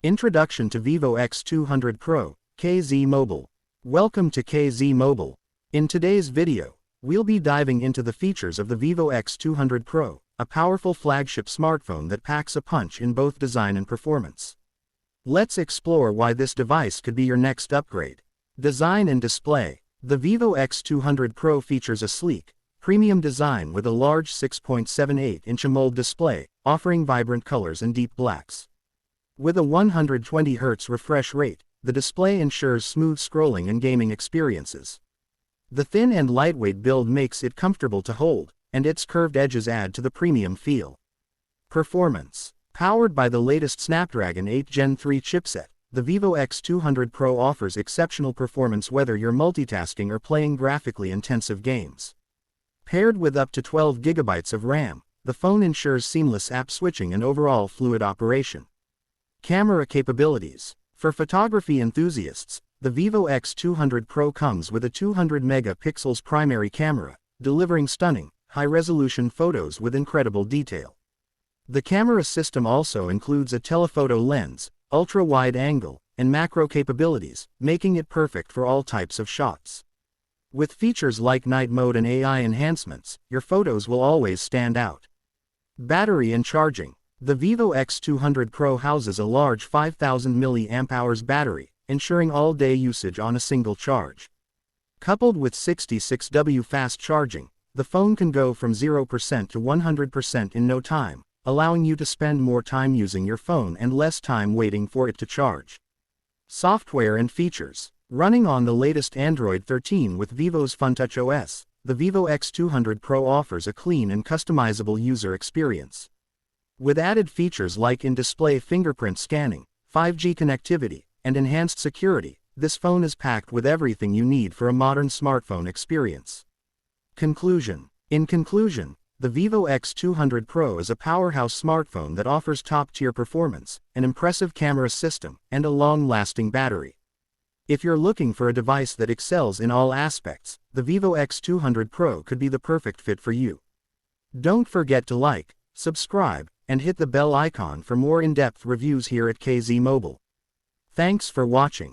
Introduction to Vivo X200 Pro, KZ Mobile. Welcome to KZ Mobile. In today's video, we'll be diving into the features of the Vivo X200 Pro, a powerful flagship smartphone that packs a punch in both design and performance. Let's explore why this device could be your next upgrade. Design and display. The Vivo X200 Pro features a sleek, premium design with a large 6.78-inch AMOLED display, offering vibrant colors and deep blacks. With a 120 Hz refresh rate, the display ensures smooth scrolling and gaming experiences. The thin and lightweight build makes it comfortable to hold, and its curved edges add to the premium feel. Performance. Powered by the latest Snapdragon 8 Gen 3 chipset, the Vivo X200 Pro offers exceptional performance whether you're multitasking or playing graphically intensive games. Paired with up to 12 GB of RAM, the phone ensures seamless app switching and overall fluid operation. Camera capabilities. For photography enthusiasts, the Vivo X200 Pro comes with a 200 megapixels primary camera, delivering stunning, high-resolution photos with incredible detail. The camera system also includes a telephoto lens, ultra-wide angle, and macro capabilities, making it perfect for all types of shots. With features like night mode and AI enhancements, your photos will always stand out. Battery and charging. The Vivo X200 Pro houses a large 5000 mAh battery, ensuring all-day usage on a single charge. Coupled with 66W fast charging, the phone can go from 0% to 100% in no time, allowing you to spend more time using your phone and less time waiting for it to charge. Software and features. Running on the latest Android 13 with Vivo's FunTouch OS, the Vivo X200 Pro offers a clean and customizable user experience. With added features like in-display fingerprint scanning, 5G connectivity, and enhanced security, this phone is packed with everything you need for a modern smartphone experience. Conclusion. In conclusion, the Vivo X200 Pro is a powerhouse smartphone that offers top-tier performance, an impressive camera system, and a long-lasting battery. If you're looking for a device that excels in all aspects, the Vivo X200 Pro could be the perfect fit for you. Don't forget to like, subscribe, and hit the bell icon for more in-depth reviews here at KZ Mobile. Thanks for watching.